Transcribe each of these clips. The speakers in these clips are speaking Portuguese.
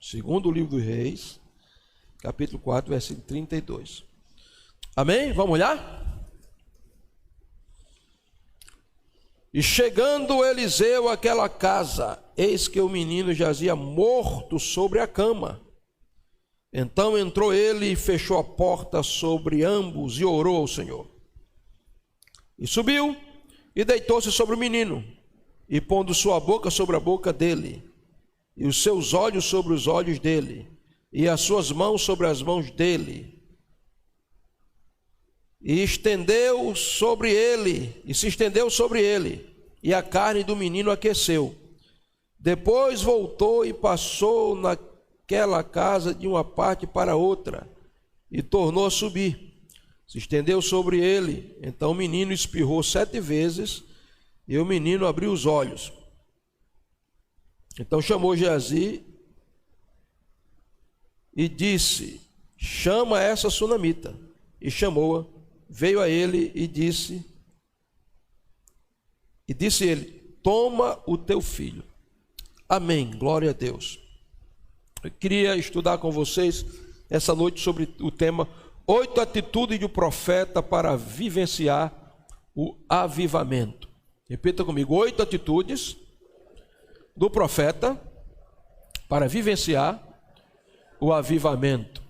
Segundo livro dos Reis, capítulo 4, versículo 32. Amém? Vamos olhar? E chegando Eliseu àquela casa, eis que o menino jazia morto sobre a cama. Então entrou ele e fechou a porta sobre ambos e orou ao Senhor. E subiu e deitou-se sobre o menino, e pondo sua boca sobre a boca dele, e os seus olhos sobre os olhos dele, e as suas mãos sobre as mãos dele, e se estendeu sobre ele, e a carne do menino aqueceu. Depois voltou e passou naquela casa de uma parte para outra, e tornou a subir. Se estendeu sobre ele, então o menino espirrou 7 vezes, e o menino abriu os olhos. Então chamou Geazi e disse: chama essa sunamita. E chamou-a. Veio a ele e disse ele: toma o teu filho. Amém, glória a Deus. Eu queria estudar com vocês essa noite sobre o tema 8 atitudes do profeta para vivenciar o avivamento. Repita comigo: 8 atitudes do profeta para vivenciar o avivamento.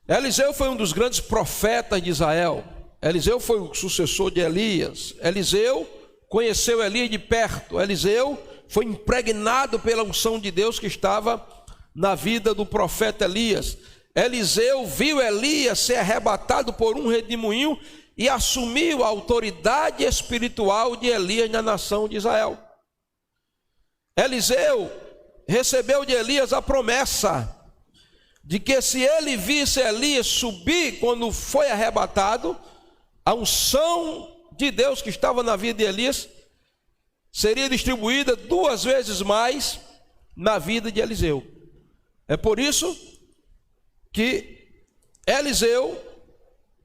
Eliseu foi um dos grandes profetas de Israel. Eliseu foi o sucessor de Elias. Eliseu conheceu Elias de perto. Eliseu foi impregnado pela unção de Deus que estava na vida do profeta Elias. Eliseu viu Elias ser arrebatado por um redemoinho e assumiu a autoridade espiritual de Elias na nação de Israel. Eliseu recebeu de Elias a promessa de que se ele visse Elias subir quando foi arrebatado, a unção de Deus que estava na vida de Elias seria distribuída 2 vezes mais na vida de Eliseu. É por isso que Eliseu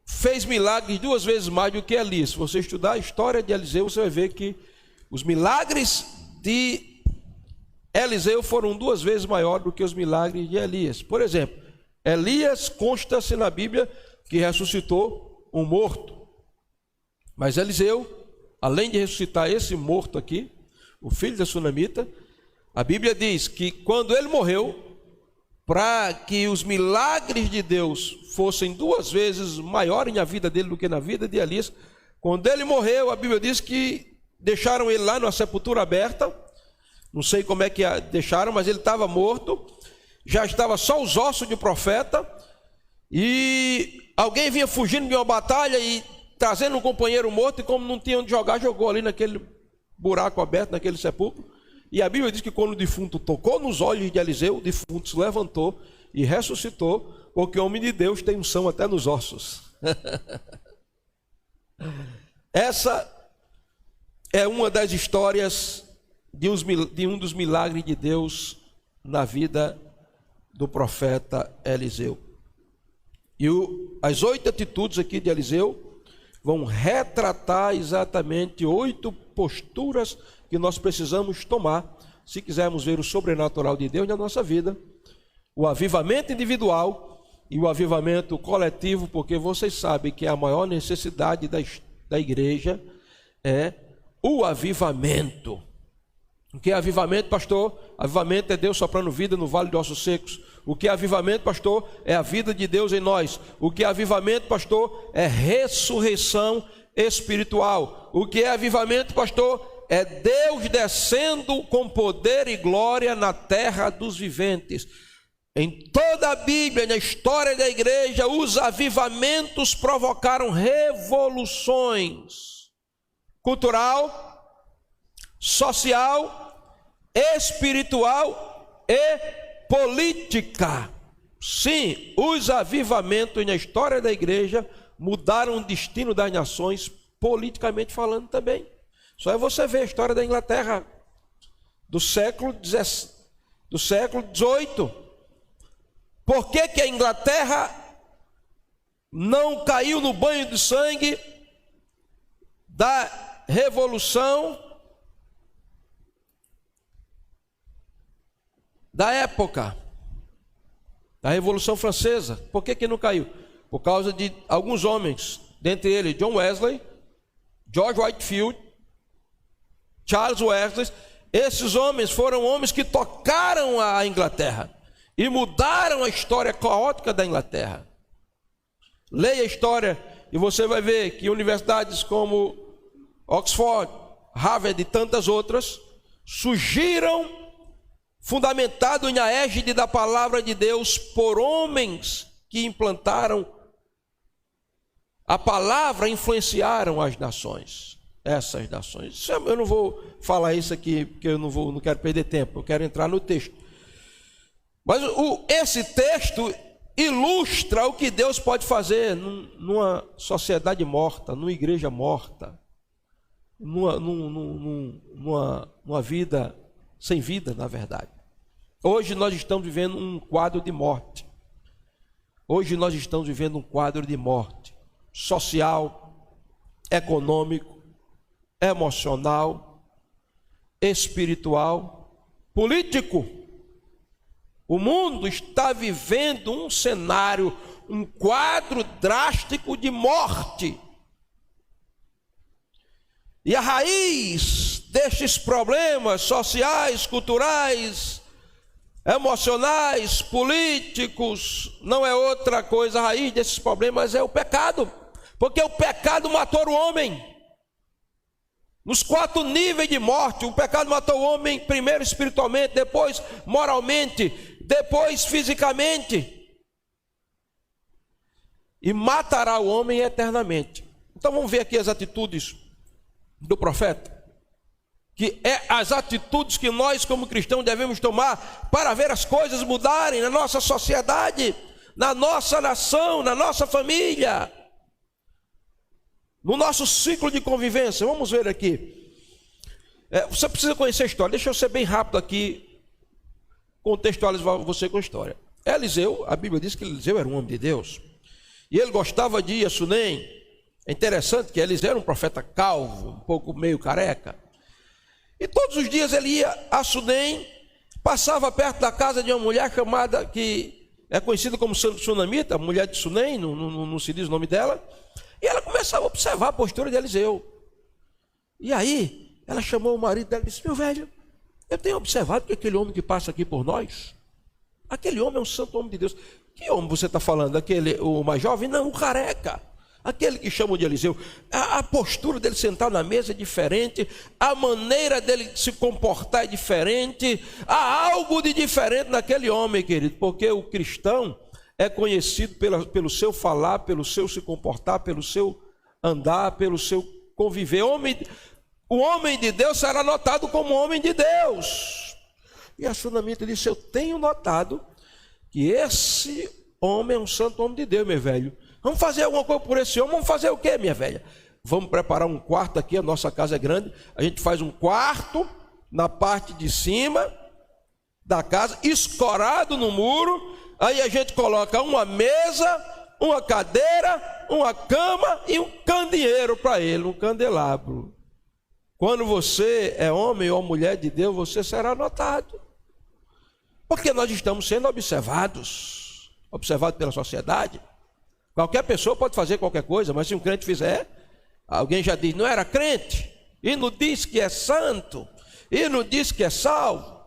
fez milagres 2 vezes mais do que Elias. Se você estudar a história de Eliseu, você vai ver que os milagres de Eliseu foram 2 vezes maiores do que os milagres de Elias. Por exemplo, Elias consta-se na Bíblia que ressuscitou um morto. Mas Eliseu, além de ressuscitar esse morto aqui, o filho da sunamita, a Bíblia diz que quando ele morreu, para que os milagres de Deus fossem 2 vezes maiores na vida dele do que na vida de Elias, quando ele morreu, a Bíblia diz que deixaram ele lá numa sepultura aberta. Não sei como é que deixaram, mas ele estava morto, já estava só os ossos de profeta, e alguém vinha fugindo de uma batalha e trazendo um companheiro morto, e como não tinha onde jogar, jogou ali naquele buraco aberto, naquele sepulcro. E a Bíblia diz que quando o defunto tocou nos olhos de Eliseu, o defunto se levantou e ressuscitou, porque o homem de Deus tem unção até nos ossos. Essa é uma das histórias de um dos milagres de Deus na vida do profeta Eliseu. E as 8 atitudes aqui de Eliseu vão retratar exatamente 8 posturas que nós precisamos tomar se quisermos ver o sobrenatural de Deus na nossa vida, o avivamento individual e o avivamento coletivo, porque vocês sabem que a maior necessidade da igreja é o avivamento. O que é avivamento, pastor? Avivamento é Deus soprando vida no vale de ossos secos. O que é avivamento, pastor? É a vida de Deus em nós. O que é avivamento, pastor? É ressurreição espiritual. O que é avivamento, pastor? É Deus descendo com poder e glória na terra dos viventes. Em toda a Bíblia, na história da igreja, os avivamentos provocaram revoluções cultural, social, espiritual e política. Sim, os avivamentos na história da igreja mudaram o destino das nações, politicamente falando também. Só é você ver a história da Inglaterra do século XVIII. Por que que a Inglaterra não caiu no banho de sangue da revolução da época? A Revolução Francesa, por que não caiu? Por causa de alguns homens, dentre eles John Wesley, George Whitefield, Charles Wesley. Esses homens foram homens que tocaram a Inglaterra e mudaram a história caótica da Inglaterra. Leia a história e você vai ver que universidades como Oxford, Harvard e tantas outras surgiram fundamentado na égide da palavra de Deus por homens que implantaram a palavra, influenciaram as nações, essas nações. Eu não vou falar isso aqui porque eu não quero perder tempo, eu quero entrar no texto. Mas esse texto ilustra o que Deus pode fazer numa sociedade morta, numa igreja morta, numa vida sem vida, na verdade. Hoje nós estamos vivendo um quadro de morte. Hoje nós estamos vivendo um quadro de morte social, econômico, emocional, espiritual, político. O mundo está vivendo um cenário, um quadro drástico de morte. E a raiz destes problemas sociais, culturais, emocionais, políticos, não é outra coisa, a raiz desses problemas é o pecado. Porque o pecado matou o homem. Nos 4 níveis de morte, o pecado matou o homem, primeiro espiritualmente, depois moralmente, depois fisicamente. E matará o homem eternamente. Então vamos ver aqui as atitudes do profeta, que é as atitudes que nós como cristãos devemos tomar para ver as coisas mudarem na nossa sociedade, na nossa nação, na nossa família, no nosso ciclo de convivência. Vamos ver aqui. Você precisa conhecer a história. Deixa eu ser bem rápido aqui, contextualizar você com a história. Eliseu, a Bíblia diz que Eliseu era um homem de Deus, e ele gostava de ir a Sunem. É interessante que Eliseu era um profeta calvo, um pouco meio careca, e todos os dias ele ia a Sunem, passava perto da casa de uma mulher chamada, que é conhecida como Sunamita, mulher de Sunem, não se diz o nome dela, e ela começava a observar a postura de Eliseu. E aí ela chamou o marido dela e disse: meu velho, eu tenho observado que aquele homem que passa aqui por nós, aquele homem é um santo homem de Deus. Que homem você está falando? O mais jovem? Não, o careca. Aquele que chamam de Eliseu. A postura dele sentar na mesa é diferente, a maneira dele se comportar é diferente, há algo de diferente naquele homem, querido, porque o cristão é conhecido pelo seu falar, pelo seu se comportar, pelo seu andar, pelo seu conviver. O homem de Deus será notado como homem de Deus. E a Sunamita disse: eu tenho notado que esse homem é um santo homem de Deus, meu velho. Vamos fazer alguma coisa por esse homem? Vamos fazer o quê, minha velha? Vamos preparar um quarto aqui, a nossa casa é grande. A gente faz um quarto na parte de cima da casa, escorado no muro. Aí a gente coloca uma mesa, uma cadeira, uma cama e um candeeiro para ele, um candelabro. Quando você é homem ou mulher de Deus, você será notado. Porque nós estamos sendo observados pela sociedade. Qualquer pessoa pode fazer qualquer coisa, mas se um crente fizer, alguém já diz: não era crente, e não diz que é santo, e não diz que é salvo.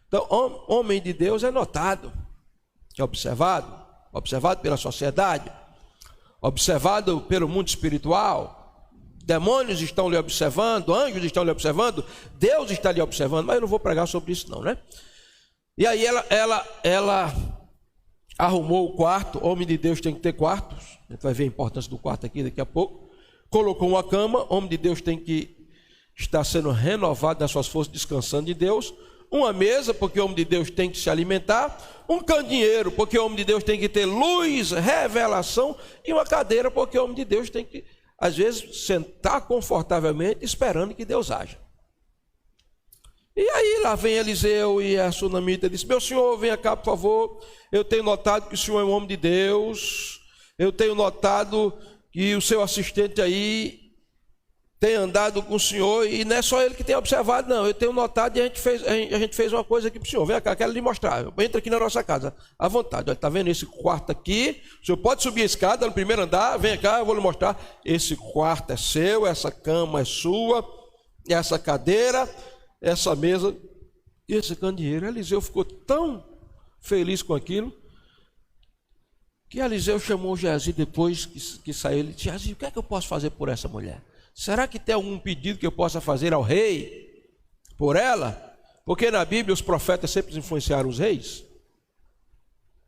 Então, homem de Deus é notado, é observado pela sociedade, observado pelo mundo espiritual. Demônios estão lhe observando, anjos estão lhe observando, Deus está lhe observando, mas eu não vou pregar sobre isso não, né? E aí ela arrumou o quarto. Homem de Deus tem que ter quartos, a gente vai ver a importância do quarto aqui daqui a pouco. Colocou uma cama. Homem de Deus tem que estar sendo renovado nas suas forças, descansando de Deus. Uma mesa, porque o homem de Deus tem que se alimentar. Um candeeiro, porque o homem de Deus tem que ter luz, revelação. E uma cadeira, porque o homem de Deus tem que, às vezes, sentar confortavelmente, esperando que Deus haja. E aí lá vem Eliseu, e a Sunamita disse: meu senhor, venha cá, por favor. Eu tenho notado que o senhor é um homem de Deus. Eu tenho notado que o seu assistente aí tem andado com o senhor, e não é só ele que tem observado, não. Eu tenho notado e a gente fez uma coisa aqui para o senhor. Vem cá, quero lhe mostrar. Entra aqui na nossa casa, à vontade. Está vendo esse quarto aqui? O senhor pode subir a escada no primeiro andar, vem cá, eu vou lhe mostrar. Esse quarto é seu, essa cama é sua, essa cadeira, essa mesa e esse candeeiro. Eliseu ficou tão feliz com aquilo, que Eliseu chamou Geazi depois que saiu. Ele disse: Geazi, o que é que eu posso fazer por essa mulher? Será que tem algum pedido que eu possa fazer ao rei por ela? Porque na Bíblia os profetas sempre influenciaram os reis,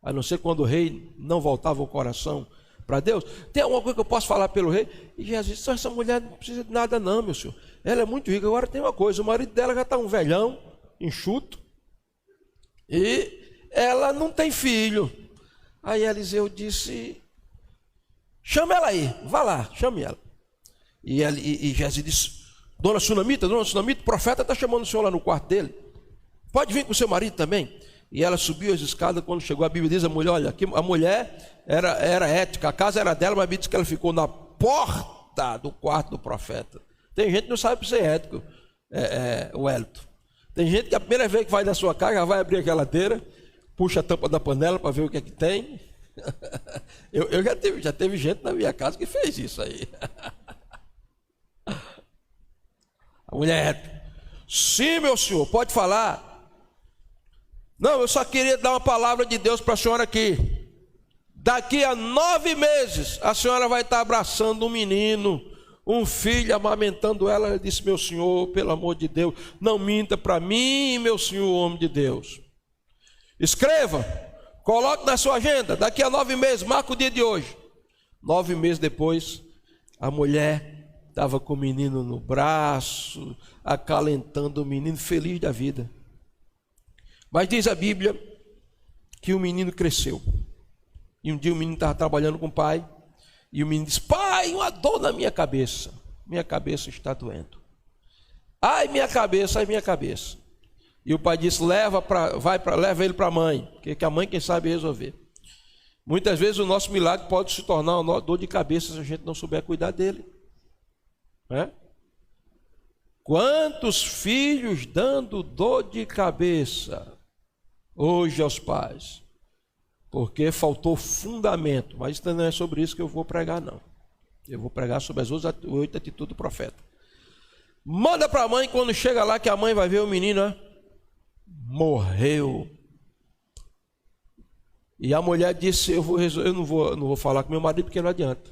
a não ser quando o rei não voltava o coração para Deus. Tem alguma coisa que eu posso falar pelo rei? E Jesus disse: essa mulher não precisa de nada não, meu senhor. Ela é muito rica. Agora tem uma coisa, o marido dela já está um velhão, enxuto, e ela não tem filho. Aí Eliseu disse: chama ela aí, vá lá, chame ela. E Geazi disse: dona Sunamita, o profeta está chamando o senhor lá no quarto dele. Pode vir com o seu marido também. E ela subiu as escadas. Quando chegou, a Bíblia diz: a mulher, olha, aqui, a mulher era ética, a casa era dela, mas a Bíblia diz que ela ficou na porta do quarto do profeta. Tem gente que não sabe ser ético, Wellington. Tem gente que a primeira vez que vai na sua casa já vai abrir a geladeira, puxa a tampa da panela para ver o que é que tem. Eu já teve gente na minha casa que fez isso aí. A mulher: sim, meu senhor, pode falar. Não, eu só queria dar uma palavra de Deus para a senhora aqui. Daqui a 9 meses a senhora vai estar abraçando um menino, um filho, amamentando ela. Ela disse: meu senhor, pelo amor de Deus, não minta para mim, meu senhor, homem de Deus. Escreva, coloque na sua agenda, daqui a 9 meses, marca o dia de hoje. 9 meses depois, a mulher estava com o menino no braço, acalentando o menino, feliz da vida. Mas diz a Bíblia que o menino cresceu. E um dia o menino estava trabalhando com o pai, e o menino disse: pai, uma dor na minha cabeça está doendo. Ai, minha cabeça, ai, minha cabeça. E o pai disse: leva ele para a mãe, porque a mãe quem sabe resolver. Muitas vezes o nosso milagre pode se tornar uma dor de cabeça se a gente não souber cuidar dele. Quantos filhos dando dor de cabeça hoje aos pais, porque faltou fundamento. Mas isso não é sobre isso que eu vou pregar, não. Eu vou pregar sobre as 8 atitudes do profeta. Manda para a mãe, quando chega lá, que a mãe vai ver o menino, morreu. E a mulher disse: eu não vou falar com meu marido, porque não adianta.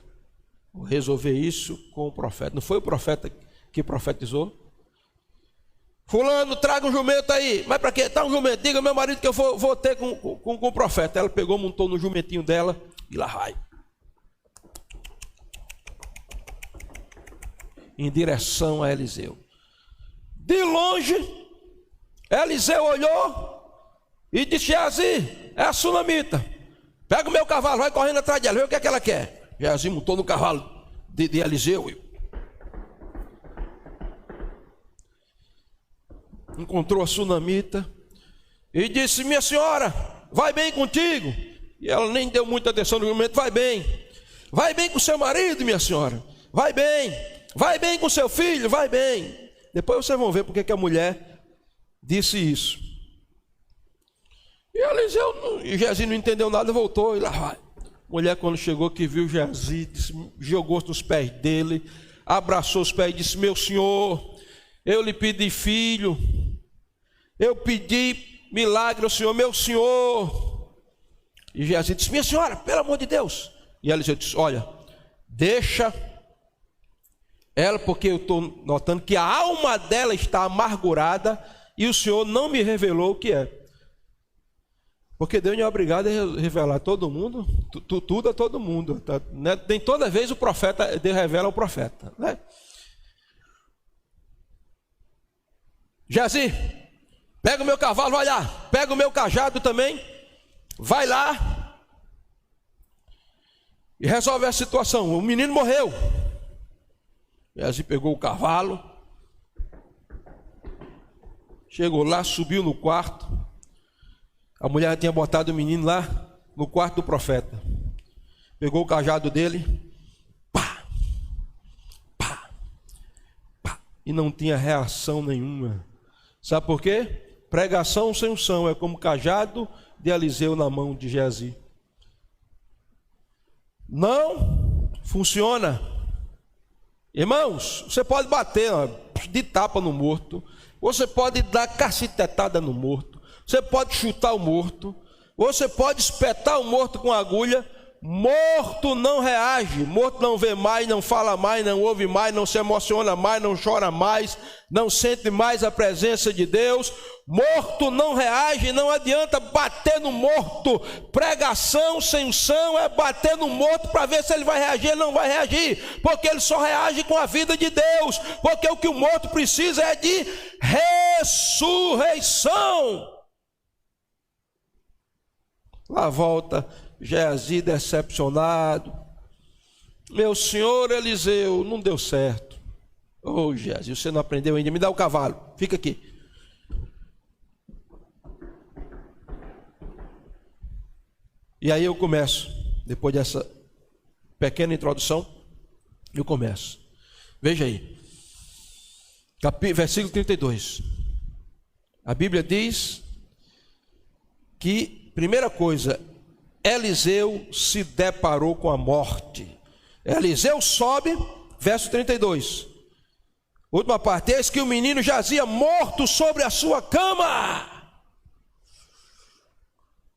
Vou resolver isso com o profeta. Não foi o profeta que profetizou? Fulano, traga um jumento aí. Mas para quê? Tá um jumento. Diga ao meu marido que eu vou ter com o profeta. Ela pegou, montou no jumentinho dela e lá vai. Em direção a Eliseu. De longe, Eliseu olhou e disse: Geazi, é a Sunamita. Pega o meu cavalo, vai correndo atrás dela, vê o que é que ela quer. Geazi montou no cavalo de Eliseu. Encontrou a Sunamita e disse: minha senhora, vai bem contigo? E ela nem deu muita atenção no momento. Vai bem com seu marido, minha senhora, vai bem com seu filho, vai bem. Depois vocês vão ver porque que a mulher disse isso. E Eliseu e Geazi não entendeu nada, voltou e lá vai. Mulher, quando chegou, que viu Geazi, jogou nos pés dele, abraçou os pés e disse: meu senhor, eu lhe pedi filho, eu pedi milagre ao senhor, meu senhor. E Geazi disse: minha senhora, pelo amor de Deus. E Eliseu disse: olha, deixa ela, porque eu estou notando que a alma dela está amargurada e o senhor não me revelou o que é. Porque Deus não é obrigado a revelar a todo mundo, tudo a todo mundo. Tá? Nem toda vez o profeta, Deus revela ao profeta. Né? Geazi, pega o meu cavalo, vai lá. Pega o meu cajado também, vai lá e resolve a situação. O menino morreu. Geazi pegou o cavalo, chegou lá, subiu no quarto. A mulher tinha botado o menino lá no quarto do profeta. Pegou o cajado dele, pá, pá. e não tinha reação nenhuma. Sabe por quê? Pregação sem unção é como cajado de Eliseu na mão de Geazi. Não funciona. Irmãos, você pode bater de tapa no morto, você pode dar cacetetada no morto, você pode chutar o morto, você pode espetar o morto com agulha. Morto não reage, morto não vê mais, não fala mais, não ouve mais, não se emociona mais, não chora mais, não sente mais a presença de Deus. Morto não reage, não adianta bater no morto. Pregação sem unção é bater no morto para ver se ele vai reagir. Ele não vai reagir, porque ele só reage com a vida de Deus, porque o que o morto precisa é de ressurreição. Lá volta Geazi decepcionado. Meu senhor Eliseu, não deu certo. Ô Geazi, você não aprendeu ainda, me dá o cavalo, fica aqui. E aí eu começo, depois dessa pequena introdução, eu começo. Veja aí, versículo 32. A Bíblia diz que, primeira coisa, Eliseu se deparou com a morte. Eliseu sobe, verso 32. Última parte, eis que o menino jazia morto sobre a sua cama.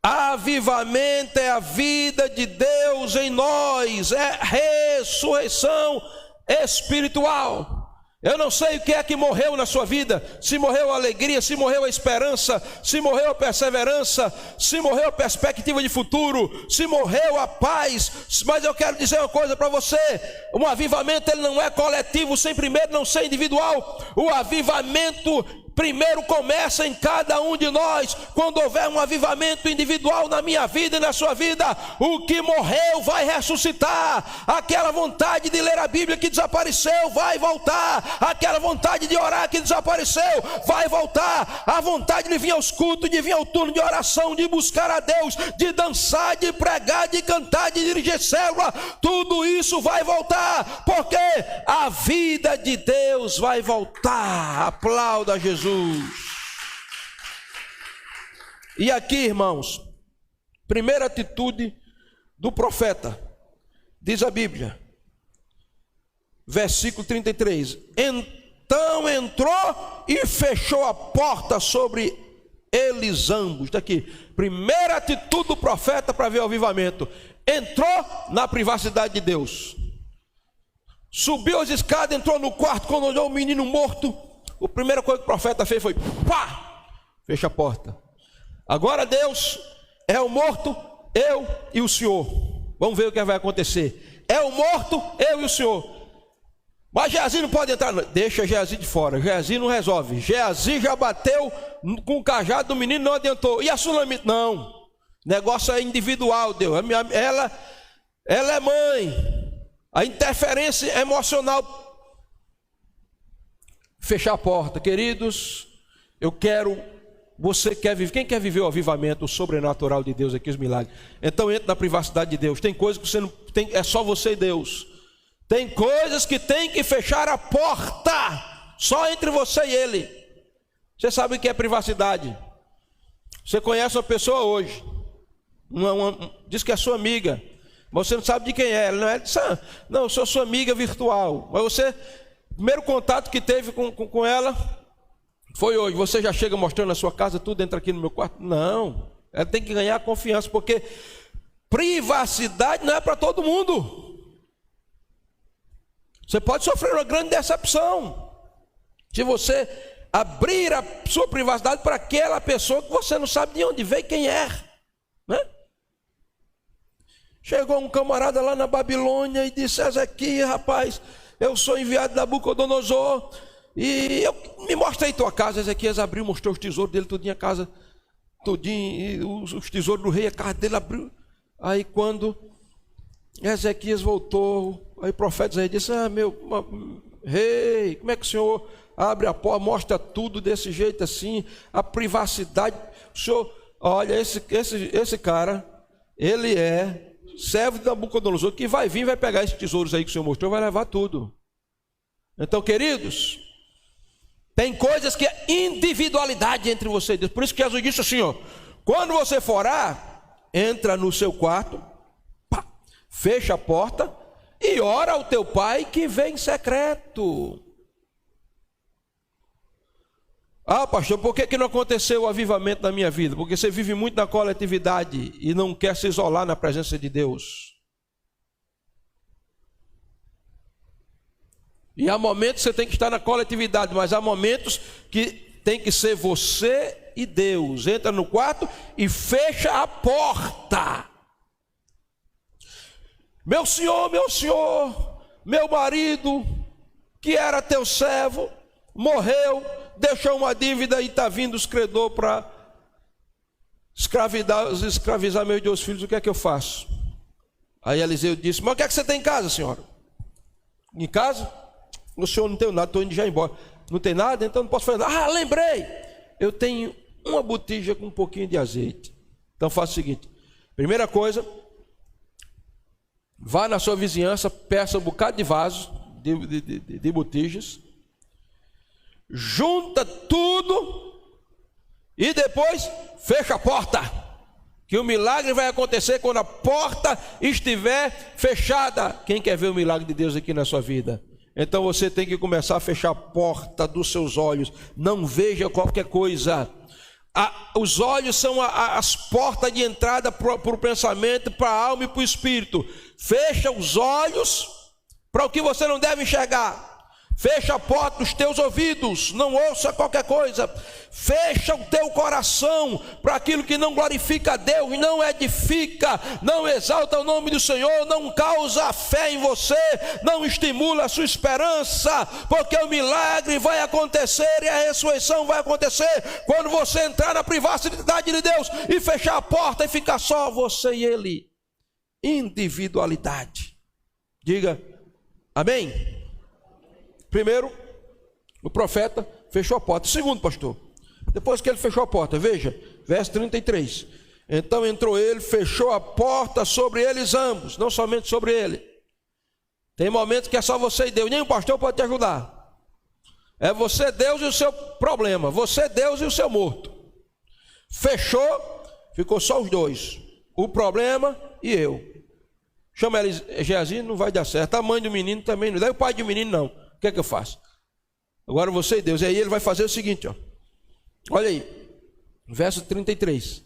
Avivamento é a vida de Deus em nós, é ressurreição espiritual. Eu não sei o que é que morreu na sua vida, se morreu a alegria, se morreu a esperança, se morreu a perseverança, se morreu a perspectiva de futuro, se morreu a paz, mas eu quero dizer uma coisa para você, um avivamento ele não é coletivo, sem primeiro não ser individual. O avivamento primeiro começa em cada um de nós. Quando houver um avivamento individual na minha vida e na sua vida, o que morreu vai ressuscitar. Aquela vontade de ler a Bíblia que desapareceu vai voltar. Aquela vontade de orar que desapareceu vai voltar. A vontade de vir aos cultos, de vir ao turno de oração, de buscar a Deus, de dançar, de pregar, de cantar, de dirigir célula, tudo isso vai voltar, porque a vida de Deus vai voltar. Aplauda Jesus. E aqui, irmãos, primeira atitude do profeta, diz a Bíblia, versículo 33, então entrou e fechou a porta sobre eles ambos. Daqui, primeira atitude do profeta para ver o avivamento, entrou na privacidade de Deus, subiu as escadas, entrou no quarto, quando olhou o menino morto, a primeira coisa que o profeta fez foi, pá, fecha a porta. Agora Deus é o morto, eu e o Senhor. Vamos ver o que vai acontecer. É o morto, eu e o Senhor. Mas Geazi não pode entrar, não. Deixa Geazi de fora. Geazi não resolve. Geazi já bateu com o cajado do menino, não adiantou. E a Sulamita? Não. O negócio é individual, Deus. Ela é mãe. A interferência emocional. Fechar a porta, queridos. Eu quero. Você quer viver? Quem quer viver o avivamento, o sobrenatural de Deus aqui, os milagres? Então entre na privacidade de Deus. Tem coisas que você não tem, é só você e Deus. Tem coisas que tem que fechar a porta, só entre você e Ele. Você sabe o que é privacidade? Você conhece uma pessoa hoje, diz que é sua amiga, mas você não sabe de quem é. Ela não é, não, eu sou sua amiga virtual. Mas você, o primeiro contato que teve com ela foi hoje. Você já chega mostrando a sua casa, tudo entra aqui no meu quarto? Não, ela tem que ganhar confiança, porque privacidade não é para todo mundo. Você pode sofrer uma grande decepção se você abrir a sua privacidade para aquela pessoa que você não sabe de onde veio, quem é, né? Chegou um camarada lá na Babilônia e disse: Ezequias, rapaz, eu sou enviado da Nabucodonosor e me mostra aí tua casa. Ezequias abriu, mostrou os tesouros dele, tudinho, a casa, tudinho, os tesouros do rei, a casa dele abriu. Aí quando Ezequias voltou, aí o profeta Isaías disse: meu rei, como é que o senhor abre a porta, mostra tudo desse jeito assim, a privacidade? O senhor, olha, esse cara, ele é servo de Nabucodonosor, que vai vir, vai pegar esses tesouros aí que o senhor mostrou, vai levar tudo. Então, queridos, Tem coisas que é individualidade entre você e Deus. Por isso que Jesus disse assim, ó: quando você for orar, entra no seu quarto, pá, fecha a porta e ora ao teu pai que vem em secreto. Ah, pastor, por que não aconteceu o avivamento na minha vida? Porque você vive muito na coletividade e não quer se isolar na presença de Deus. E há momentos que você tem que estar na coletividade, mas há momentos que tem que ser você e Deus. Entra no quarto e fecha a porta. Meu senhor, meu marido, que era teu servo, morreu, deixou uma dívida e está vindo os credores para escravizar meus 2 filhos. O que é que eu faço? Aí Eliseu disse: mas o que é que você tem em casa, senhora? Em casa? O senhor não tem nada, estou indo já embora. Não tem nada? Então não posso fazer nada. Ah, lembrei, eu tenho uma botija com um pouquinho de azeite. Então faça o seguinte: primeira coisa, vá na sua vizinhança, peça um bocado de vasos, de botijas, junta tudo e depois fecha a porta, que o milagre vai acontecer quando a porta estiver fechada. Quem quer ver o milagre de Deus aqui na sua vida? Então você tem que começar a fechar a porta dos seus olhos. Não veja qualquer coisa. Os olhos são as portas de entrada para o pensamento, para a alma e para o espírito. Fecha os olhos para o que você não deve enxergar. Fecha a porta dos teus ouvidos, não ouça qualquer coisa. Fecha o teu coração para aquilo que não glorifica a Deus, não edifica, não exalta o nome do Senhor, não causa fé em você, não estimula a sua esperança, porque o milagre vai acontecer e a ressurreição vai acontecer quando você entrar na privacidade de Deus e fechar a porta e ficar só você e Ele. Individualidade. Diga amém. Primeiro, o profeta fechou a porta. Segundo, pastor, depois que ele fechou a porta, veja, verso 33. Então entrou ele, fechou a porta sobre eles ambos, não somente sobre ele. Tem momentos que é só você e Deus, nem o pastor pode te ajudar. É você, Deus e o seu problema, você, Deus e o seu morto. Fechou, ficou só os dois, o problema e eu. Chama ele, Geazi, não vai dar certo. A mãe do menino também não dá, e o pai do menino não. O que é que eu faço? Agora você e Deus. E aí ele vai fazer o seguinte, ó. Olha aí, verso 33.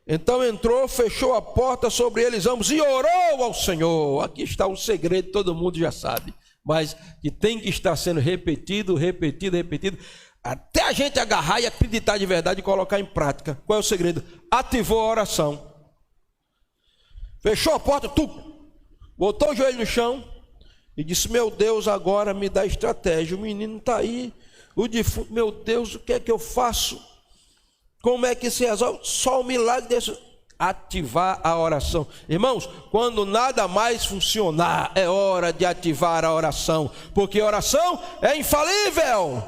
Então entrou, fechou a porta sobre eles ambos e orou ao Senhor. Aqui está um segredo, todo mundo já sabe, mas que tem que estar sendo repetido, até a gente agarrar e acreditar de verdade e colocar em prática. Qual é o segredo? Ativou a oração. Fechou a porta, botou o joelho no chão e disse: meu Deus, agora me dá estratégia. O menino está aí, o defunto, meu Deus, o que é que eu faço? Como é que se resolve? Só o milagre desse. Ativar a oração. Irmãos, quando nada mais funcionar, é hora de ativar a oração, porque a oração é infalível.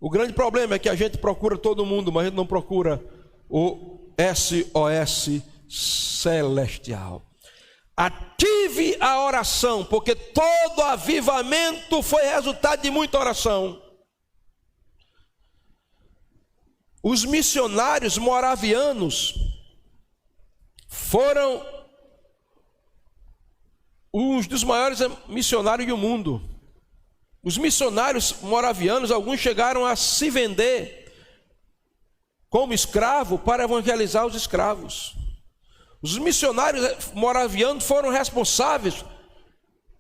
O grande problema é que a gente procura todo mundo, mas a gente não procura o SOS celestial. Ative a oração, porque todo avivamento foi resultado de muita oração. Os missionários moravianos foram uns dos maiores missionários do mundo. Os missionários moravianos, alguns chegaram a se vender como escravo para evangelizar os escravos. Os missionários moravianos foram responsáveis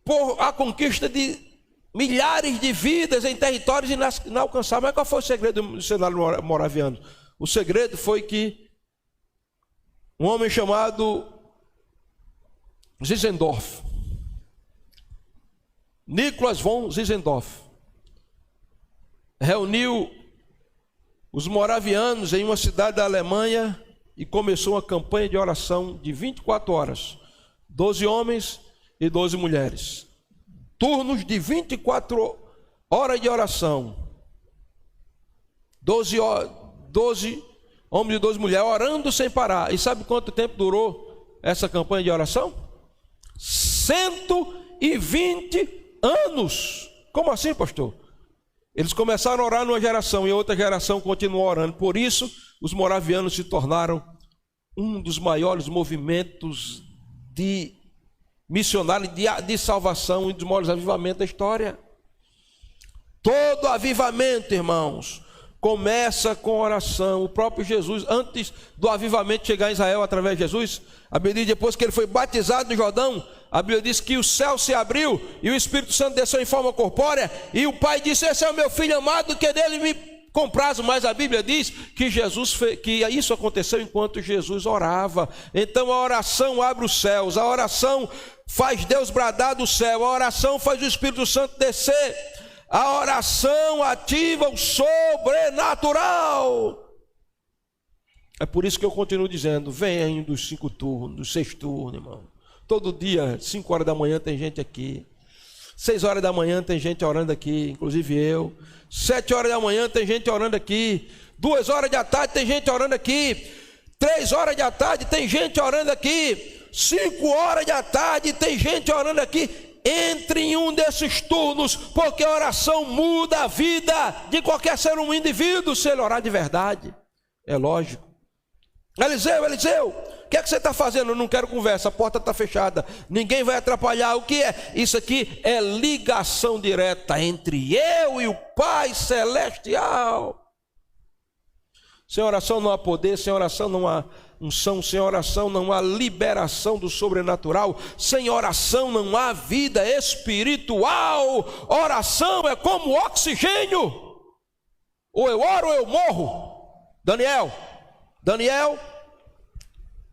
por a conquista de milhares de vidas em territórios inalcançáveis. Mas qual foi o segredo do missionário moraviano? O segredo foi que um homem chamado Zinzendorf, Nicholas von Zinzendorf, reuniu os moravianos em uma cidade da Alemanha e começou uma campanha de oração de 24 horas, 12 homens e 12 mulheres, turnos de 24 horas de oração, 12 homens e 12 mulheres orando sem parar. E sabe quanto tempo durou essa campanha de oração? 120 anos. Como assim, pastor? Eles começaram a orar numa geração e a outra geração continuou orando. Por isso, os moravianos se tornaram um dos maiores movimentos de missionário, de salvação e dos maiores avivamentos da história. Todo avivamento, irmãos, começa com oração. O próprio Jesus, antes do avivamento chegar em Israel através de Jesus, a Bíblia diz, depois que ele foi batizado no Jordão, a Bíblia diz que o céu se abriu e o Espírito Santo desceu em forma corpórea, e o Pai disse, esse é o meu filho amado, que dele me comprazo. Mas a Bíblia diz que que isso aconteceu enquanto Jesus orava. Então a oração abre os céus, a oração faz Deus bradar do céu, a oração faz o Espírito Santo descer, a oração ativa o sobrenatural. É por isso que eu continuo dizendo, venha dos 5 turnos, dos 6 turnos, irmão. Todo dia, 5 horas da manhã tem gente aqui, 6 horas da manhã tem gente orando aqui, inclusive eu, 7 horas da manhã tem gente orando aqui, 2 horas da tarde tem gente orando aqui, 3 horas da tarde tem gente orando aqui, 5 horas da tarde tem gente orando aqui. Entre em um desses turnos, porque a oração muda a vida de qualquer ser um indivíduo, se ele orar de verdade. É lógico. Eliseu, o que é que você está fazendo? Eu não quero conversa, a porta está fechada, ninguém vai atrapalhar. O que é? Isso aqui é ligação direta entre eu e o Pai Celestial. Sem oração não há poder, sem oração não há unção, sem oração não há liberação do sobrenatural, sem oração não há vida espiritual. Oração é como oxigênio, ou eu oro ou eu morro. Daniel,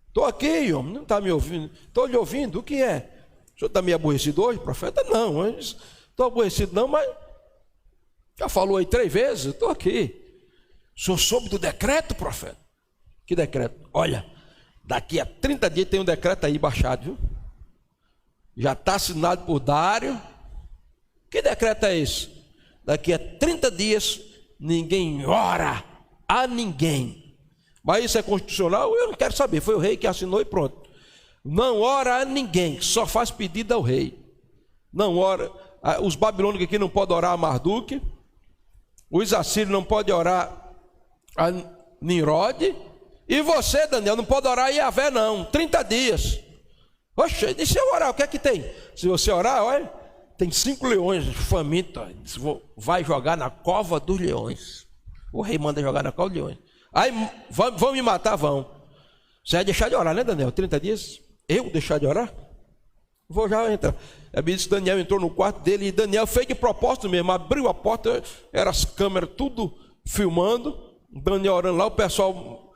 estou aqui, homem, não está me ouvindo? Estou lhe ouvindo, o que é? O senhor está meio aborrecido hoje, profeta? Não, estou aborrecido não, mas já falou aí 3 vezes, estou aqui. O senhor soube do decreto, profeta? Que decreto? Olha, daqui a 30 dias tem um decreto aí baixado, viu? Já está assinado por Dário. Que decreto é esse? Daqui a 30 dias ninguém ora a ninguém. Mas isso é constitucional? Eu não quero saber, foi o rei que assinou e pronto. Não ora a ninguém, só faz pedido ao rei. Não ora, os babilônicos aqui não podem orar a Marduk, os assírios não podem orar a Nimrod, e você, Daniel, não pode orar a Yahvé não, 30 dias. Oxe, e se eu orar, o que é que tem? Se você orar, olha, tem 5 leões famintos, vai jogar na cova dos leões. O rei manda jogar na cova dos leões. Aí, vão me matar, vão. Você vai deixar de orar, né, Daniel? 30 dias? Eu deixar de orar? Vou já entrar. A Bíblia diz que Daniel entrou no quarto dele, e Daniel fez de propósito mesmo, abriu a porta, eram as câmeras tudo filmando, Daniel orando lá, o pessoal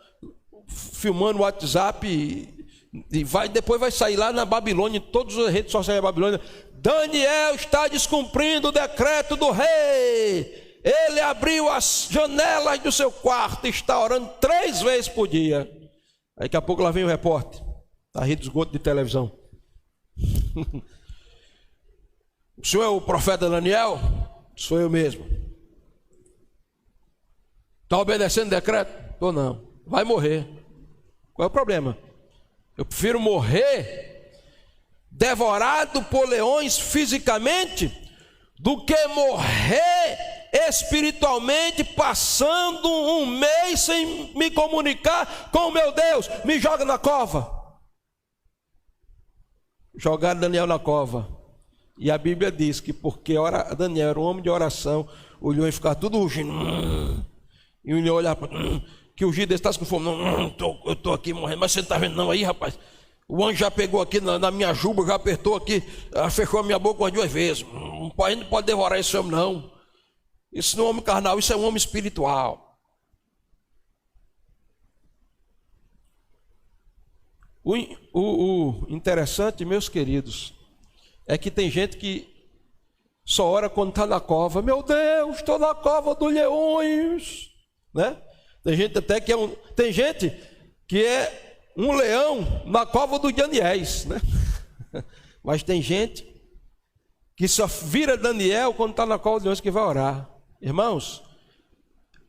filmando o WhatsApp, e depois vai sair lá na Babilônia, em todas as redes sociais da Babilônia, Daniel está descumprindo o decreto do rei, ele abriu as janelas do seu quarto, está orando 3 vezes por dia. Aí daqui a pouco lá vem o repórter, da rede de esgoto de televisão. O senhor é o profeta Daniel? Sou eu mesmo. Está obedecendo o decreto? Estou não. Vai morrer. Qual é o problema? Eu prefiro morrer devorado por leões fisicamente do que morrer espiritualmente passando 1 mês sem me comunicar com o meu Deus. Me joga na cova. Jogaram Daniel na cova. E a Bíblia diz que porque Daniel era um homem de oração, o leão ficava tudo rugindo. E o leão olhava que o Gide está com fome. Eu estou aqui morrendo, mas você não está vendo não aí, rapaz? O anjo já pegou aqui na minha juba, já apertou aqui, fechou a minha boca umas 2 vezes. Um pai não pode devorar esse homem não. Isso não é um homem carnal, isso é um homem espiritual. O interessante, meus queridos, é que tem gente que só ora quando está na cova. Meu Deus, estou na cova dos leões, né? Tem gente até que tem gente que é um leão na cova dos Daniéis, né? Mas tem gente que só vira Daniel quando está na cova dos leões que vai orar. Irmãos,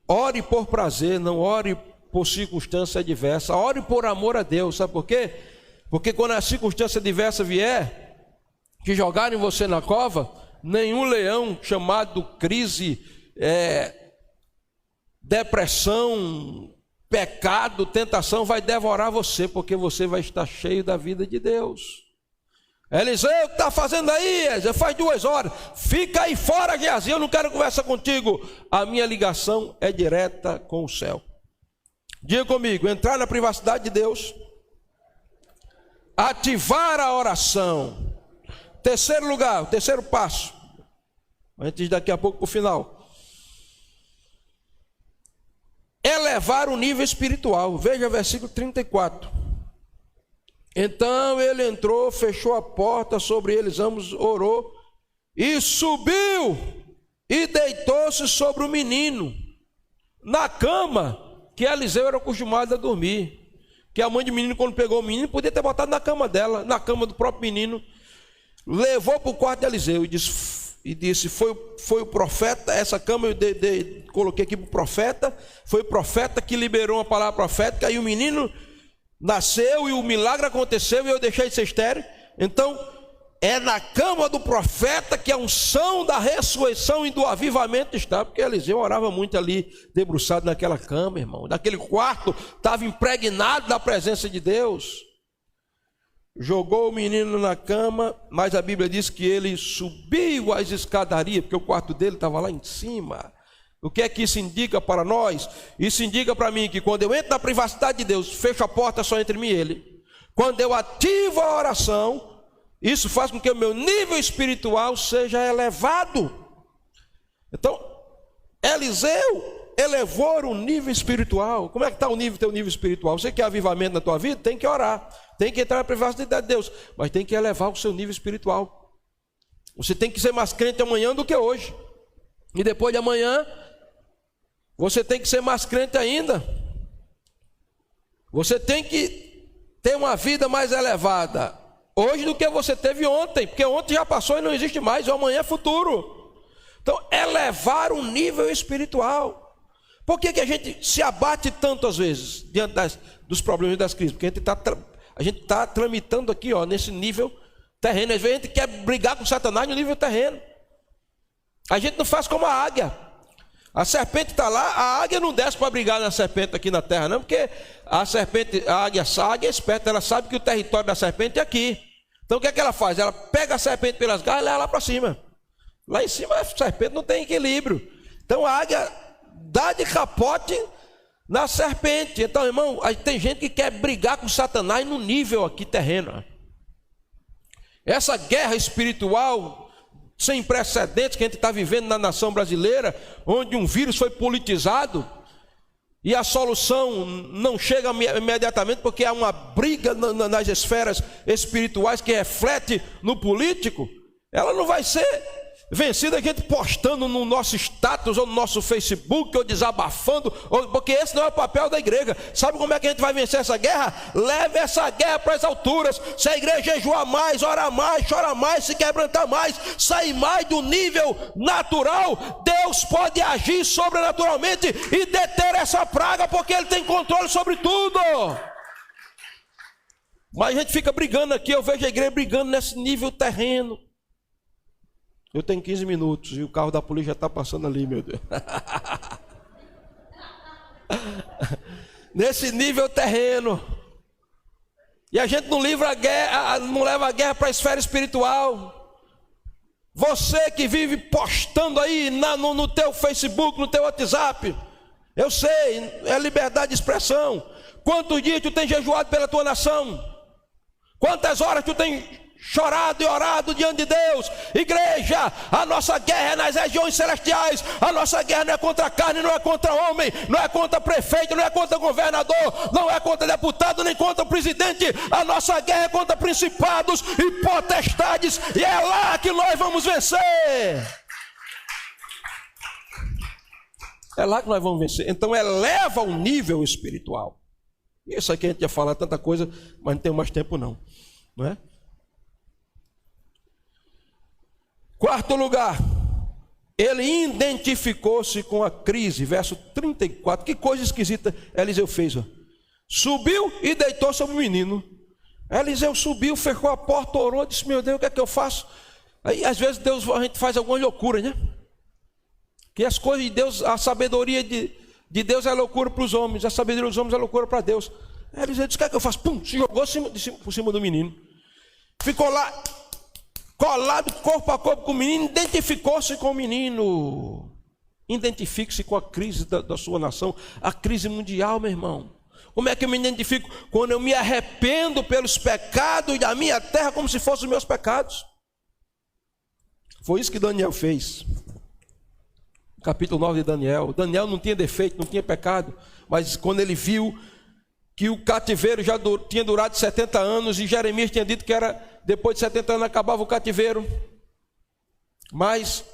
ore por prazer, não ore por circunstância adversa, ore por amor a Deus. Sabe por quê? Porque quando a circunstância adversa vier, que jogarem você na cova, nenhum leão chamado crise depressão, pecado, tentação vai devorar você, porque você vai estar cheio da vida de Deus. Eliseu, o que está fazendo aí? Já faz 2 horas. Fica aí fora, Geazi, eu não quero conversar contigo. A minha ligação é direta com o céu. Diga comigo, entrar na privacidade de Deus, ativar a oração. Terceiro lugar, o terceiro passo, antes daqui a pouco para o final, elevar o nível espiritual. Veja versículo 34. Então ele entrou, fechou a porta sobre eles ambos, orou e subiu e deitou-se sobre o menino na cama que Eliseu era acostumado a dormir. Que a mãe do menino, quando pegou o menino, podia ter botado na cama dela, na cama do próprio menino. Levou para o quarto de Eliseu e disse, foi o profeta, essa cama eu coloquei aqui para o profeta, foi o profeta que liberou uma palavra profética, e o menino nasceu e o milagre aconteceu e eu deixei de ser estéril. Então é na cama do profeta que a unção da ressurreição e do avivamento está, porque Eliseu orava muito ali, debruçado naquela cama, irmão, naquele quarto, estava impregnado da presença de Deus. Jogou o menino na cama, mas a Bíblia diz que ele subiu as escadarias, porque o quarto dele estava lá em cima. O que é que isso indica para nós? Isso indica para mim que quando eu entro na privacidade de Deus, fecho a porta só entre mim e Ele. Quando eu ativo a oração, isso faz com que o meu nível espiritual seja elevado. Então, Eliseu elevou o nível espiritual. Como é que está o teu nível espiritual? Você quer avivamento na tua vida? Tem que orar. Tem que entrar na privacidade de Deus. Mas tem que elevar o seu nível espiritual. Você tem que ser mais crente amanhã do que hoje. E depois de amanhã, você tem que ser mais crente ainda. Você tem que ter uma vida mais elevada hoje do que você teve ontem. Porque ontem já passou e não existe mais. O amanhã é futuro. Então, elevar o nível espiritual. Por que a gente se abate tanto às vezes diante dos problemas das crises? Porque a gente está tramitando aqui, nesse nível terreno. Às vezes a gente quer brigar com Satanás no nível terreno. A gente não faz como a águia. A serpente está lá, a águia não desce para brigar na serpente aqui na terra, não, porque a águia é esperta, ela sabe que o território da serpente é aqui. Então o que é que ela faz? Ela pega a serpente pelas garras e leva lá para cima. Lá em cima a serpente não tem equilíbrio. Então a águia dá de capote na serpente. Então, irmão, tem gente que quer brigar com Satanás no nível aqui terreno. Essa guerra espiritual sem precedentes que a gente está vivendo na nação brasileira, onde um vírus foi politizado e a solução não chega imediatamente porque há uma briga nas esferas espirituais que reflete no político, ela não vai ser vencida a gente postando no nosso status ou no nosso Facebook ou desabafando, porque esse não é o papel da igreja. Sabe como é que a gente vai vencer essa guerra? Leve essa guerra para as alturas. Se a igreja jejuar mais, orar mais, chorar mais, se quebrantar mais, sair mais do nível natural, Deus pode agir sobrenaturalmente e deter essa praga, porque Ele tem controle sobre tudo. Mas a gente fica brigando aqui, eu vejo a igreja brigando nesse nível terreno. Eu tenho 15 minutos e o carro da polícia já está passando ali, meu Deus. Nesse nível terreno. E a gente não livra a guerra, não leva a guerra para a esfera espiritual. Você que vive postando aí no teu Facebook, no teu WhatsApp, eu sei, é liberdade de expressão. Quantos dias tu tem jejuado pela tua nação? Quantas horas tu tem chorado e orado diante de Deus? Igreja, a nossa guerra é nas regiões celestiais. A nossa guerra não é contra a carne, não é contra homem, não é contra prefeito, não é contra governador, não é contra deputado, nem contra presidente. A nossa guerra é contra principados e potestades, e é lá que nós vamos vencer. É lá que nós vamos vencer. Então eleva o nível espiritual. Isso aqui a gente ia falar tanta coisa, mas não tem mais tempo não é? Quarto lugar, ele identificou-se com a crise, verso 34, que coisa esquisita Eliseu fez, subiu e deitou sobre o menino. Eliseu subiu, fechou a porta, orou, disse, meu Deus, o que é que eu faço? Aí às vezes a gente faz alguma loucura, né? Que as coisas de Deus, a sabedoria de Deus é loucura para os homens, a sabedoria dos homens é loucura para Deus. Eliseu disse: o que é que eu faço? Pum, se jogou por cima do menino. Ficou lá, colado corpo a corpo com o menino, identificou-se com o menino. Identifique-se com a crise da sua nação, a crise mundial, meu irmão. Como é que eu me identifico? Quando eu me arrependo pelos pecados da minha terra, como se fossem os meus pecados. Foi isso que Daniel fez. Capítulo 9 de Daniel. Daniel não tinha defeito, não tinha pecado, mas quando ele viu que o cativeiro já tinha durado 70 anos, e Jeremias tinha dito que era depois de 70 anos acabava o cativeiro, mas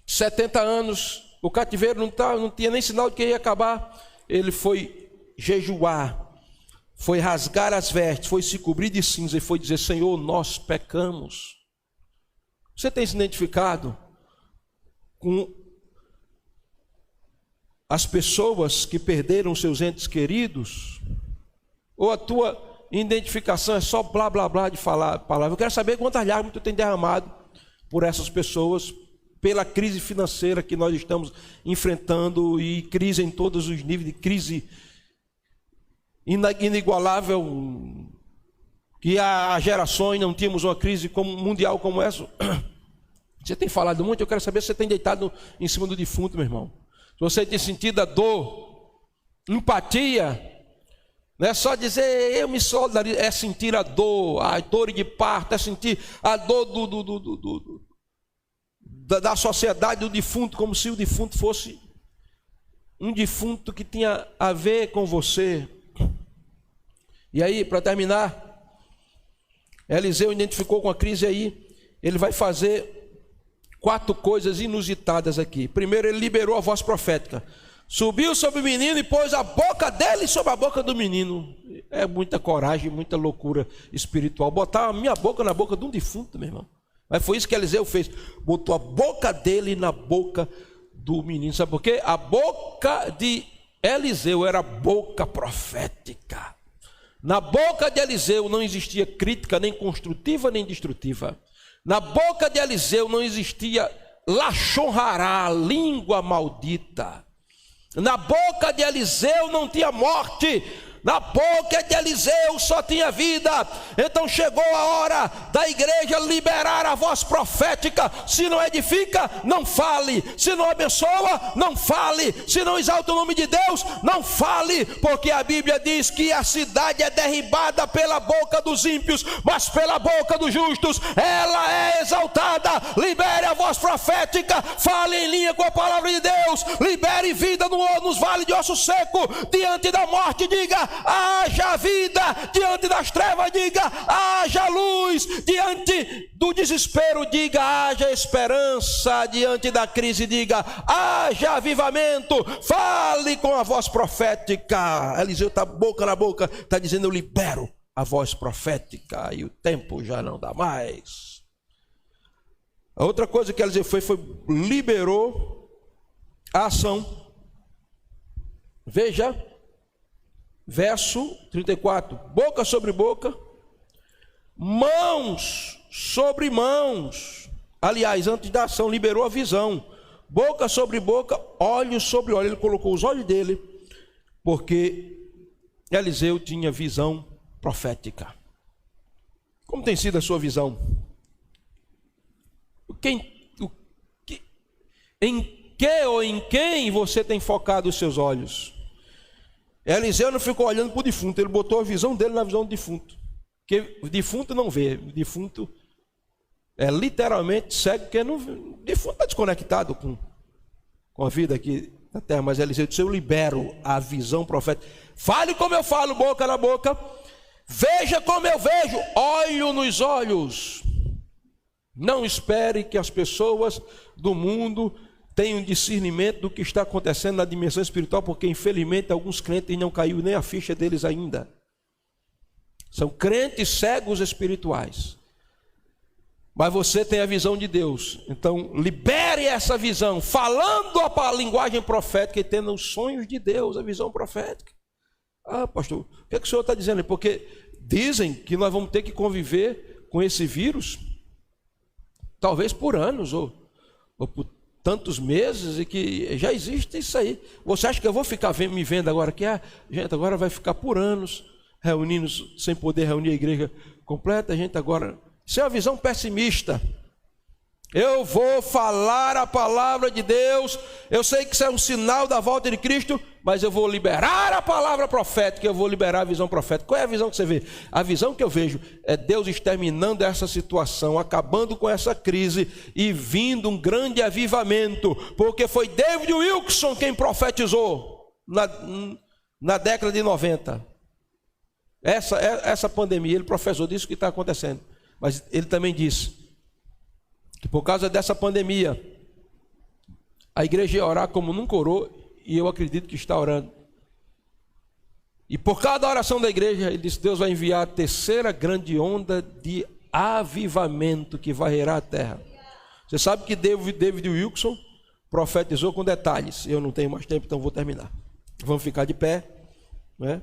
70 anos, o cativeiro não tinha nem sinal de que ia acabar. Ele foi jejuar, foi rasgar as vestes, foi se cobrir de cinza e foi dizer: Senhor, nós pecamos. Você tem se identificado com as pessoas que perderam seus entes queridos? Ou a tua identificação é só blá blá blá de falar palavra? Eu quero saber quantas lágrimas tu tem derramado por essas pessoas, pela crise financeira que nós estamos enfrentando, e crise em todos os níveis, de crise inigualável, que há gerações não tínhamos uma crise mundial como essa. Você tem falado muito, eu quero saber se você tem deitado em cima do defunto, meu irmão. Se você tem sentido a dor, empatia, não é só dizer eu me solidarizo, é sentir a dor de parto, é sentir a dor da sociedade do defunto, como se o defunto fosse um defunto que tinha a ver com você. E aí, para terminar, Eliseu identificou com a crise aí, ele vai fazer 4 coisas inusitadas aqui. Primeiro, ele liberou a voz profética. Subiu sobre o menino e pôs a boca dele sobre a boca do menino. É muita coragem, muita loucura espiritual. Botar a minha boca na boca de um defunto, meu irmão. Mas foi isso que Eliseu fez. Botou a boca dele na boca do menino. Sabe por quê? A boca de Eliseu era boca profética. Na boca de Eliseu não existia crítica, nem construtiva, nem destrutiva. Na boca de Eliseu não existia lachon hará, língua maldita. Na boca de Eliseu não tinha morte. Na boca de Eliseu só tinha vida. Então chegou a hora da igreja liberar a voz profética. Se não edifica, não fale. Se não abençoa, não fale. Se não exalta o nome de Deus, não fale. Porque a Bíblia diz que a cidade é derribada pela boca dos ímpios, mas pela boca dos justos ela é exaltada. Libere a voz profética. Fale em linha com a palavra de Deus. Libere vida nos vales de osso seco. Diante da morte, diga: haja vida. Diante das trevas, diga: haja luz. Diante do desespero, diga: haja esperança. Diante da crise, diga: haja avivamento. Fale com a voz profética. Eliseu está boca na boca, está dizendo: eu libero a voz profética e o tempo já não dá mais. A outra coisa que Eliseu fez foi liberou a ação. Veja verso 34, boca sobre boca, mãos sobre mãos. Aliás, antes da ação, liberou a visão. Boca sobre boca, olhos sobre olhos. Ele colocou os olhos dele, porque Eliseu tinha visão profética. Como tem sido a sua visão? Em que ou em quem você tem focado os seus olhos? Eliseu não ficou olhando para o defunto, ele botou a visão dele na visão do defunto. Porque o defunto não vê, o defunto é literalmente cego, porque o defunto está desconectado com a vida aqui na terra. Mas Eliseu disse: eu libero a visão profética. Fale como eu falo, boca na boca. Veja como eu vejo, olho nos olhos. Não espere que as pessoas do mundo tenham discernimento do que está acontecendo na dimensão espiritual, porque infelizmente alguns crentes não caiu nem a ficha deles ainda. São crentes cegos espirituais. Mas você tem a visão de Deus. Então libere essa visão, falando a linguagem profética e tendo os sonhos de Deus, a visão profética. Ah, pastor, o que é que o senhor está dizendo? Porque dizem que nós vamos ter que conviver com esse vírus, talvez por anos, ou por tantos meses e que já existe isso aí. Você acha que eu vou ficar me vendo agora que gente agora vai ficar por anos reunindo sem poder reunir a igreja completa? A gente agora... Isso é uma visão pessimista. Eu vou falar a palavra de Deus. Eu sei que isso é um sinal da volta de Cristo, mas eu vou liberar a palavra profética, eu vou liberar a visão profética. Qual é a visão que você vê? A visão que eu vejo é Deus exterminando essa situação, acabando com essa crise e vindo um grande avivamento, porque foi David Wilkerson quem profetizou na década de 90. Essa pandemia, ele profetizou disso que está acontecendo. Mas ele também disse que por causa dessa pandemia, a igreja ia orar como nunca orou, e eu acredito que está orando. E por cada oração da igreja, ele disse, Deus vai enviar a terceira grande onda de avivamento que varrerá a terra. Você sabe que David Wilkerson profetizou com detalhes. Eu não tenho mais tempo, então vou terminar. Vamos ficar de pé, né?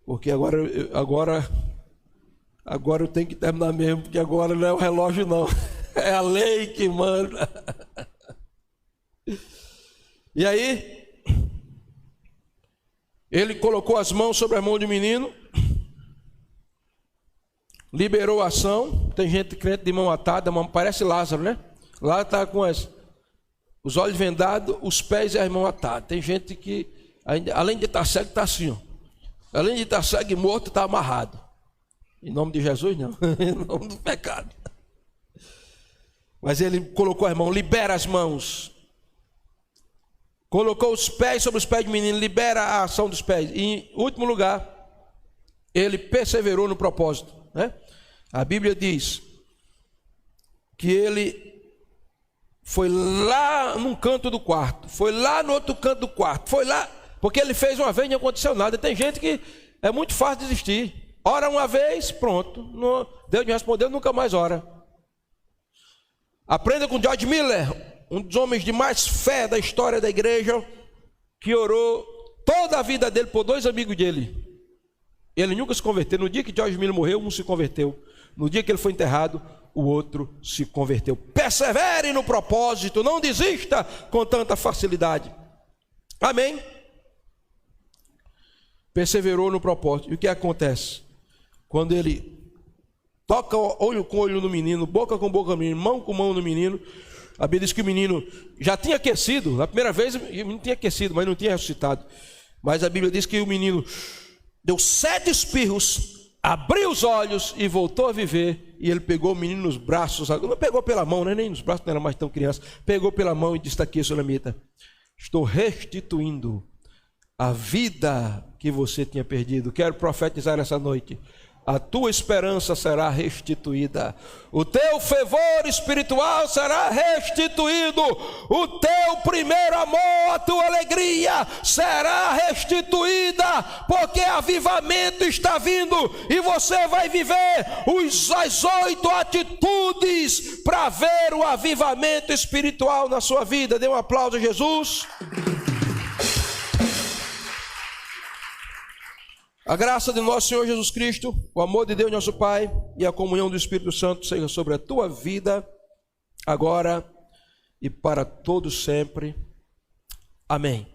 Porque agora eu tenho que terminar mesmo, porque agora não é o relógio não, é a lei que manda. E aí, ele colocou as mãos sobre a mão do menino, liberou a ação. Tem gente crente de mão atada, parece Lázaro, né? Lá está com os olhos vendados, os pés e as mãos atadas. Tem gente que, além de estar cego, está assim, ó. Além de estar cego e morto, está amarrado. Em nome de Jesus, não. Em nome do pecado. Mas ele colocou as mãos, libera as mãos. Colocou os pés sobre os pés do menino, libera a ação dos pés. E, em último lugar, ele perseverou no propósito, né? A Bíblia diz que ele foi lá num canto do quarto, foi lá no outro canto do quarto, foi lá, porque ele fez uma vez e não aconteceu nada. Tem gente que é muito fácil desistir. Ora uma vez, pronto. Deus me respondeu, nunca mais ora. Aprenda com George Miller, um dos homens de mais fé da história da igreja, que orou toda a vida dele por dois amigos dele. Ele nunca se converteu. No dia que George Miller morreu, um se converteu. No dia que ele foi enterrado, o outro se converteu. Persevere no propósito, não desista com tanta facilidade. Amém? Perseverou no propósito. E o que acontece? Quando ele toca olho com olho no menino, boca com boca no menino, mão com mão no menino, a Bíblia diz que o menino já tinha aquecido. Na primeira vez, o menino tinha aquecido, mas não tinha ressuscitado. Mas a Bíblia diz que o menino deu 7 espirros, abriu os olhos e voltou a viver. E ele pegou o menino nos braços, não pegou pela mão, né? Nem nos braços, não era mais tão criança. Pegou pela mão e disse aqui, Sulamita, estou restituindo a vida que você tinha perdido. Quero profetizar essa noite. A tua esperança será restituída, o teu fervor espiritual será restituído, o teu primeiro amor, a tua alegria será restituída, porque avivamento está vindo e você vai viver as 8 atitudes para ver o avivamento espiritual na sua vida. Dê um aplauso a Jesus. A graça de nosso Senhor Jesus Cristo, o amor de Deus nosso Pai e a comunhão do Espírito Santo seja sobre a tua vida, agora e para todos sempre. Amém.